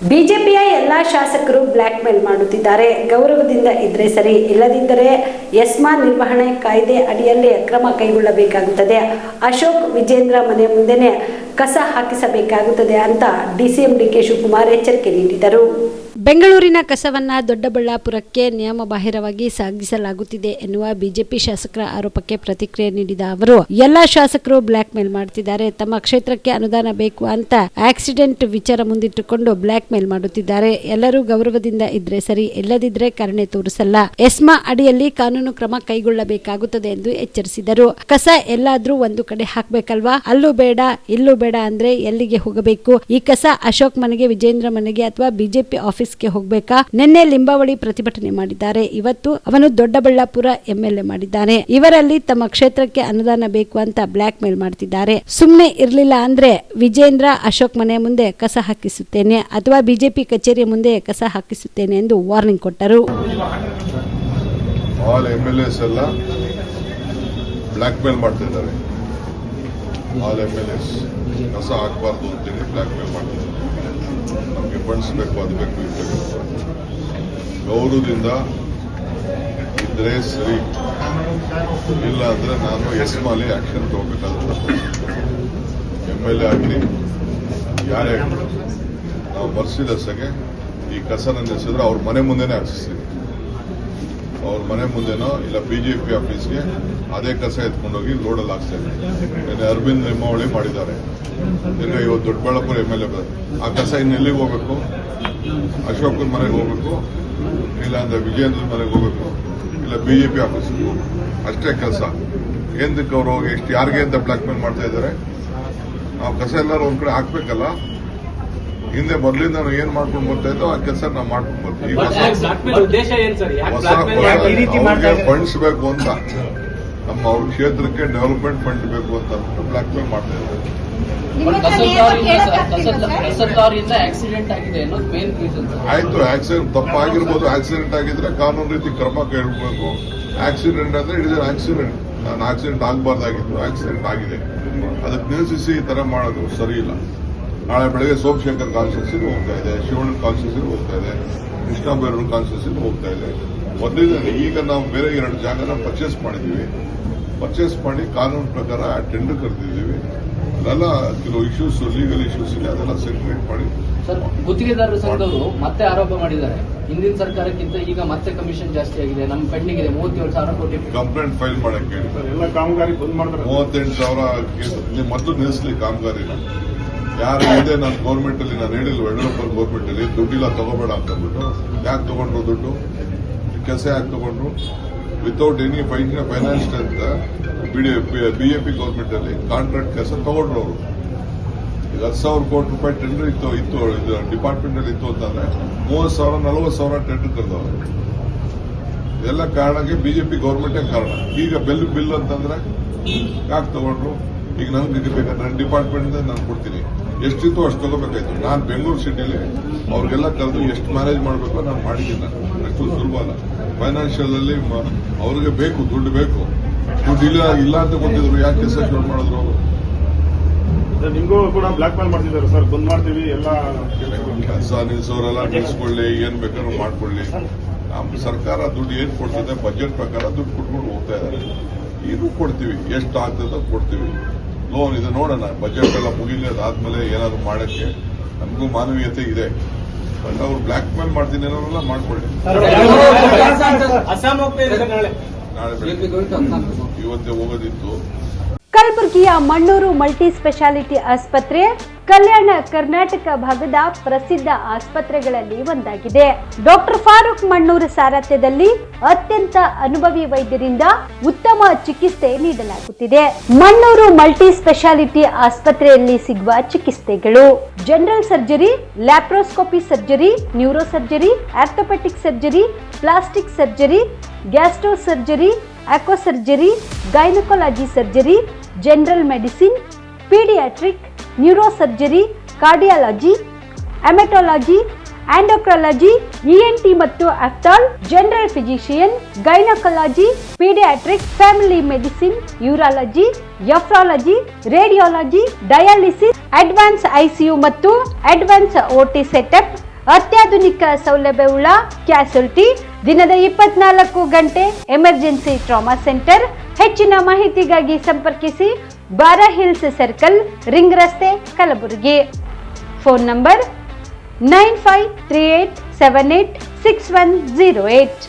ಬಿಜೆಪಿಯ ಎಲ್ಲಾ ಶಾಸಕರು ಬ್ಲಾಕ್ ಮೇಲ್ ಮಾಡುತ್ತಿದ್ದಾರೆ. ಗೌರವದಿಂದ ಇದ್ರೆ ಸರಿ, ಇಲ್ಲದಿದ್ದರೆ ಎಸ್ಮಾ ನಿರ್ವಹಣೆ ಕಾಯ್ದೆ ಅಡಿಯಲ್ಲಿ ಕ್ರಮ ಕೈಗೊಳ್ಳಬೇಕಾಗುತ್ತದೆ. ಅಶೋಕ್ ವಿಜೇಂದ್ರ ಮನೆ ಮುಂದೆನೆ ಕಸ ಹಾಕಿಸಬೇಕಾಗುತ್ತದೆ ಅಂತ ಡಿಸಿಎಂ ಡಿಕೆ ಶಿವಕುಮಾರ್ ಎಚ್ಚರಿಕೆ ನೀಡಿದರು. ಬೆಂಗಳೂರಿನ ಕಸವನ್ನ ದೊಡ್ಡಬಳ್ಳಾಪುರಕ್ಕೆ ನಿಯಮಬಾಹಿರವಾಗಿ ಸಾಗಿಸಲಾಗುತ್ತಿದೆ ಎನ್ನುವ ಬಿಜೆಪಿ ಶಾಸಕರ ಆರೋಪಕ್ಕೆ ಪ್ರತಿಕ್ರಿಯೆ ನೀಡಿದ ಅವರು, ಎಲ್ಲಾ ಶಾಸಕರು ಬ್ಲಾಕ್ ಮೇಲ್ ಮಾಡುತ್ತಿದ್ದಾರೆ. ತಮ್ಮ ಕ್ಷೇತ್ರಕ್ಕೆ ಅನುದಾನ ಬೇಕು ಅಂತ ಆಕ್ಸಿಡೆಂಟ್ ವಿಚಾರ ಮುಂದಿಟ್ಟುಕೊಂಡು ಬ್ಲಾಕ್ ಮೇಲ್ ಮಾಡುತ್ತಿದ್ದಾರೆ. ಎಲ್ಲರೂ ಗೌರವದಿಂದ ಇದ್ರೆ ಸರಿ, ಇಲ್ಲದಿದ್ರೆ ಕರುಣೆ ತೋರಿಸಲ್ಲ. ಎಸ್ಮಾ ಅಡಿಯಲ್ಲಿ ಕಾನೂನು ಕ್ರಮ ಕೈಗೊಳ್ಳಬೇಕಾಗುತ್ತದೆ ಎಂದು ಎಚ್ಚರಿಸಿದರು. ಕಸ ಎಲ್ಲಾದ್ರೂ ಒಂದು ಕಡೆ ಹಾಕ್ಬೇಕಲ್ವಾ? ಅಲ್ಲೂ ಬೇಡ ಇಲ್ಲೂ ಬೇಡ ಅಂದ್ರೆ ಎಲ್ಲಿಗೆ ಹೋಗಬೇಕು? ಈ ಕಸ ಅಶೋಕ್ ಮನೆಗೆ, ವಿಜೇಂದ್ರ ಮನೆಗೆ ಅಥವಾ ಬಿಜೆಪಿ ಆಫೀಸ್ಗೆ ಹೋಗ್ಬೇಕಾ? ನಿನ್ನೆ ಲಿಂಬಾವಳಿ ಪ್ರತಿಭಟನೆ ಮಾಡಿದ್ದಾರೆ. ಇವತ್ತು ಅವನು ದೊಡ್ಡಬಳ್ಳಾಪುರ ಎಂಎಲ್ಎ ಮಾಡಿದ್ದಾನೆ. ಇವರಲ್ಲಿ ತಮ್ಮ ಕ್ಷೇತ್ರಕ್ಕೆ ಅನುದಾನ ಬೇಕು ಅಂತ ಬ್ಲಾಕ್ ಮೇಲ್ ಮಾಡ್ತಿದ್ದಾರೆ. ಸುಮ್ನೆ ಇರ್ಲಿಲ್ಲ ಅಂದ್ರೆ ವಿಜೇಂದ್ರ ಅಶೋಕ್ ಮನೆ ಮುಂದೆ ಕಸ ಹಾಕಿಸುತ್ತೇನೆ ಅಥವಾ ಬಿಜೆಪಿ ಕಚೇರಿಯ ಮುಂದೆ ಕಸ ಹಾಕಿಸುತ್ತೇನೆ ಎಂದು ವಾರ್ನಿಂಗ್ ಕೊಟ್ಟರು. ಆಲ್ ಎಂಎಲ್ಎಸ್ ಎಲ್ಲ ಬ್ಲಾಕ್ ಮೇಲ್ ಮಾಡ್ತಿದ್ದಾರೆ. ಆಲ್ ಎಂಎಲ್ಎಸ್ ಕಸ ಹಾಕಬಾರ್ದು ಅಂತೇಳಿ ಬ್ಲಾಕ್ ಮೇಲ್ ಮಾಡ್ತಿದ್ದಾರೆ. ನಮಗೆ ಫಂಡ್ಸ್ ಬೇಕು, ಅದು ಬೇಕು, ಇದು ಬೇಕು. ಗೌರವದಿಂದ ಇದ್ರೆ ಸರಿ, ಇಲ್ಲ ಅಂದ್ರೆ ನಾನು ಎಸ್ಮಾಲಿ ಆಕ್ಷನ್ ತಗೋಬೇಕಾಗುತ್ತೆ. ಎಂಎಲ್ಎ ಆಗಲಿ ಯಾರೇ ಆಗಲಿ, ನಾವು ಮರ್ಸಿಲೆಸ್ಸಾಗೆ ಈ ಕಸ ನಿಲ್ಲಿಸಿದ್ರೆ ಅವ್ರ ಮನೆ ಮುಂದೆನೇ ಹಾಕ್ಸಿಸ್ತೀವಿ. ಅವ್ರ ಮನೆ ಮುಂದೆನೋ ಇಲ್ಲ ಬಿಜೆಪಿ ಆಫೀಸ್ಗೆ ಅದೇ ಕಸ ಎತ್ಕೊಂಡೋಗಿ ಲೋಡಲ್ಲಿ ಹಾಕ್ತಾ ಇದ್ದಾರೆ. ಅರವಿಂದ್ ಲಿಂಬಾವಳಿ ಮಾಡಿದ್ದಾರೆ. ಈಗ ಇವತ್ತು ದೊಡ್ಡಬಳ್ಳಾಪುರ ಎಂಎಲ್ಎ ಆ ಕಸ ಇನ್ನೆಲ್ಲಿಗೆ ಹೋಗ್ಬೇಕು? ಅಶೋಕನ ಮನೆಗೆ ಹೋಗ್ಬೇಕು, ಇಲ್ಲ ಅಂದ್ರೆ ವಿಜೇಂದ್ರ ಮನೆಗೆ ಹೋಗ್ಬೇಕು, ಇಲ್ಲ ಬಿಜೆಪಿ ಆಫೀಸ್ಗೆ ಹೋಗ್ಬೇಕು. ಅಷ್ಟೇ ಕೆಲಸ. ಏನಕ್ಕೆ ಅವರು ಹೋಗಿ ಎಷ್ಟು ಯಾರಿಗೆ ಅಂತ ಬ್ಲಾಕ್ ಮೇಲ್ ಮಾಡ್ತಾ ಇದ್ದಾರೆ? ನಾವು ಕಸ ಎಲ್ಲರೂ ಒಂದ್ ಕಡೆ ಹಾಕ್ಬೇಕಲ್ಲ. ಹಿಂದೆ ಮೊದಲಿಂದ ನಾವು ಏನ್ ಮಾಡ್ಕೊಂಡು ಬರ್ತಾ ಇದ್ದೋ ಆ ಕೆಲಸ ನಾವು ಮಾಡ್ಕೊಂಡು ಬರ್ತೀವಿ. ಫಂಡ್ಸ್ ಬೇಕು ಅಂತ, ನಮ್ಮ ಅವ್ರ ಕ್ಷೇತ್ರಕ್ಕೆ ಡೆವಲಪ್ಮೆಂಟ್ ಫಂಡ್ ಬೇಕು ಅಂತ ಬ್ಲಾಕ್ ಮೇಲ್ ಮಾಡ್ತಾ ಇದ್ದಾರೆ. ಆಯ್ತು, ಆಕ್ಸಿಡೆಂಟ್ ತಪ್ಪಾಗಿರ್ಬೋದು. ಆಕ್ಸಿಡೆಂಟ್ ಆಗಿದ್ರೆ ಕಾನೂನು ರೀತಿ ಕ್ರಮ ಕೈಗೊಳ್ಳಬೇಕು. ಆಕ್ಸಿಡೆಂಟ್ ಅಂದ್ರೆ ಇಟ್ ಇಸ್ ಆಕ್ಸಿಡೆಂಟ್. ನಾನು ಆಕ್ಸಿಡೆಂಟ್ ಆಗಬಾರ್ದಾಗಿತ್ತು, ಆಕ್ಸಿಡೆಂಟ್ ಆಗಿದೆ. ಅದಕ್ಕೆ ನಿಲ್ಲಿಸಿ ಈ ತರ ಮಾಡೋದು ಸರಿ ಇಲ್ಲ. ನಾಳೆ ಬೆಳಗ್ಗೆ ಸೋಮಶೇಖರ್ ಕಾನ್ಸ್ಟಿಟ್ಯೂನ್ಸಿಗೆ ಹೋಗ್ತಾ ಇದೆ, ಶಿವಣ್ಣ ಕಾನ್ಸ್ಟಿಟ್ಯೂನ್ಸಿಗೆ ಹೋಗ್ತಾ ಇದೆ, ಕೃಷ್ಣ ಬೈರೂರು ಕಾನ್ಸ್ಟಿಟ್ಯೂನ್ಸಿಗೆ ಹೋಗ್ತಾ ಇದೆ. ಮೊದಲಿದೆ. ಈಗ ನಾವು ಬೇರೆ 2 ಜಾಗನ ಪರ್ಚೇಸ್ ಮಾಡಿದ್ದೀವಿ. ಪರ್ಚೇಸ್ ಮಾಡಿ ಕಾನೂನು ಪ್ರಕಾರ ಟೆಂಡರ್ ಕರೆದಿದ್ದೀವಿ. ಅದೆಲ್ಲ ಕೆಲವು ಇಶ್ಯೂಸ್, ಲೀಗಲ್ ಇಶ್ಯೂಸ್ ಇದೆ, ಅದೆಲ್ಲ ಸೆಕ್ಯುರೇಟ್ ಮಾಡಿ. ಸರ್, ಗುತ್ತಿಗೆದಾರರ ಸಂಘದವರು ಮತ್ತೆ ಆರೋಪ ಮಾಡಿದ್ದಾರೆ, ಹಿಂದಿನ ಸರ್ಕಾರಕ್ಕಿಂತ ಈಗ ಮತ್ತೆ ಕಮಿಷನ್ ಜಾಸ್ತಿ ಆಗಿದೆ, ನಮ್ಮ ಪೆಂಡಿಂಗ್ ಇದೆ 37,000 ಕೋಟಿ. ಕಂಪ್ಲೇಂಟ್ ಫೈಲ್ ಮಾಡಕ್ಕೆ ಹೇಳಿದ್ದಾರೆ. ಎಲ್ಲ ಕಾಮಗಾರಿ ಬಂದ್ ಮಾಡ್ತಾರೆ. 38,000 ಮೊದಲು ನಿಲ್ಲಿಸಲಿ ಕಾಮಗಾರಿನ. ಯಾರು ಇದೆ ನಾನು ಗೌರ್ಮೆಂಟ್ ಅಲ್ಲಿ, ನಾನು ಹೇಳಿಲ್ವ ಯಡಿಯೂರಪ್ಪ ಗೌರ್ಮೆಂಟ್ ಅಲ್ಲಿ ದುಡ್ಡಿಲ್ಲ ತಗೋಬೇಡ ಅಂತ ಅಂದ್ಬಿಟ್ಟು. ಯಾಕೆ ತಗೊಂಡ್ರು ದುಡ್ಡು? ಕೆಲಸ ಯಾಕೆ ತಗೊಂಡ್ರು? ವಿತೌಟ್ ಎನಿ ಫೈನಾನ್ಸ್ ಅಂತ ಬಿಜೆಪಿ ಗೌರ್ಮೆಂಟ್ ಅಲ್ಲಿ ಕಾಂಟ್ರಾಕ್ಟ್ ಕೆಲಸ ತಗೊಂಡ್ರು ಅವರು. ಈಗ 10,000 ಕೋಟಿ ರೂಪಾಯಿ ಟೆಂಡರ್ ಇತ್ತು ಡಿಪಾರ್ಟ್ಮೆಂಟ್ ಅಲ್ಲಿ ಇತ್ತು ಅಂತಂದ್ರೆ 30,000 40,000 ಟೆಂಡರ್ ಕರೆದವರು. ಇದೆಲ್ಲ ಕಾರಣಕ್ಕೆ ಬಿಜೆಪಿ ಗೌರ್ಮೆಂಟೇ ಕಾರಣ. ಈಗ ಬಿಲ್ ಅಂತಂದ್ರೆ ಯಾಕೆ ತಗೊಂಡ್ರು? ಈಗ ನನಗೆ ಬೇಕಾದ್ರೆ ನನ್ನ ಡಿಪಾರ್ಟ್ಮೆಂಟ್ ನಾನು ಕೊಡ್ತೀನಿ, ಎಷ್ಟಿತ್ತು ಅಷ್ಟು ತಗೋಬೇಕಾಯ್ತು. ನಾನು ಬೆಂಗಳೂರು ಸಿಟಿಲಿ ಅವ್ರಿಗೆಲ್ಲ ಕರೆದು ಎಷ್ಟು ಮ್ಯಾನೇಜ್ ಮಾಡಬೇಕು ನಾನು ಮಾಡಿದ್ದೀನಿ. ಅಷ್ಟು ಸುಲಭ ಅಲ್ಲ. ಫೈನಾನ್ಷಿಯಲ್ ಅಲ್ಲಿ ಅವ್ರಿಗೆ ಬೇಕು, ದುಡ್ಡು ಬೇಕು. ದುಡ್ಡು ಇಲ್ಲ ಅಂತ ಗೊತ್ತಿದ್ರು ಯಾಕೆ ಕೆಲಸ ಶುರು ಮಾಡಿದ್ರು ಅವರು? ನಿಮಗೂ ಕೂಡ ಬ್ಲಾಕ್ ಮೇಲ್ ಮಾಡ್ತಿದ್ದಾರೆ ಸರ್, ಬಂದ್ ಮಾಡ್ತೀವಿ ಎಲ್ಲ ಕೆಲಸ ನಿಲ್ಸೋರೆಲ್ಲ ನಿಲ್ಸ್ಕೊಳ್ಳಿ, ಏನ್ ಬೇಕಾದ್ರೂ ಮಾಡ್ಕೊಳ್ಳಿ. ನಮ್ಮ ಸರ್ಕಾರ ದುಡ್ಡು ಏನ್ ಕೊಡ್ತದೆ ಬಜೆಟ್ ಪ್ರಕಾರ ದುಡ್ಡು ಕೊಟ್ಕೊಂಡು ಹೋಗ್ತಾ ಇದ್ದಾರೆ. ಇದು ಕೊಡ್ತೀವಿ, ಎಷ್ಟು ಆಗ್ತದೋ ಕೊಡ್ತೀವಿ. ಲೋನ್ ಇದೆ ನೋಡೋಣ, ಬಜೆಟ್ ಎಲ್ಲ ಮುಗಿಲಿ. ಅದಾದ್ಮೇಲೆ ಏನಾದ್ರು ಮಾಡಕ್ಕೆ ನಮಗೂ ಮಾನವೀಯತೆ ಇದೆ. ಬಟ್ ಅವ್ರು ಬ್ಲಾಕ್ ಮೇಲ್ ಮಾಡ್ತೀನಿ ಅನ್ನೋರೆಲ್ಲ ಮಾಡ್ಕೊಳ್ಳಿ. ನಾಳೆ ಇವತ್ತೇ ಹೋಗೋದಿತ್ತು. ಕಲಬುರಗಿಯ ಮಣ್ಣೂರು ಮಲ್ಟಿ ಸ್ಪೆಷಾಲಿಟಿ ಆಸ್ಪತ್ರೆ ಕಲ್ಯಾಣ ಕರ್ನಾಟಕ ಭಾಗದ ಪ್ರಸಿದ್ಧ ಆಸ್ಪತ್ರೆಗಳಲ್ಲಿ ಒಂದಾಗಿದೆ. ಡಾಕ್ಟರ್ ಫಾರೂಕ್ ಮಣ್ಣೂರು ಸಾರಥ್ಯದಲ್ಲಿ ಅತ್ಯಂತ ಅನುಭವಿ ವೈದ್ಯರಿಂದ ಉತ್ತಮ ಚಿಕಿತ್ಸೆ ನೀಡಲಾಗುತ್ತಿದೆ. ಮಣ್ಣೂರು ಮಲ್ಟಿ ಸ್ಪೆಷಾಲಿಟಿ ಆಸ್ಪತ್ರೆಯಲ್ಲಿ ಸಿಗುವ ಚಿಕಿತ್ಸೆಗಳು: general surgery, laparoscopy surgery, neuro surgery, orthopaedic surgery, plastic surgery, gastro surgery, aqua surgery, gynaecology surgery, general medicine, paediatric, neuro surgery, cardiology, haematology, endocrinology, ENT ಮತ್ತು ophthal, general physician, gynaecology, paediatric, family medicine, urology, nephrology, radiology, dialysis, advance ICU ಮತ್ತು advance OT setup, ಅತ್ಯಾಧುನಿಕ ಸೌಲಭ್ಯವುಳ್ಳ ಕ್ಯಾಸುಲಿಟಿ, ದಿನದ 24 ಗಂಟೆ emergency trauma centre. ಹೆಚ್ಚಿನ ಮಾಹಿತಿಗಾಗಿ ಸಂಪರ್ಕಿಸಿ ಬಾರಾ hills circle, ring ರಸ್ತೆ, ಕಲಬುರಗಿ. Phone number 9538786108.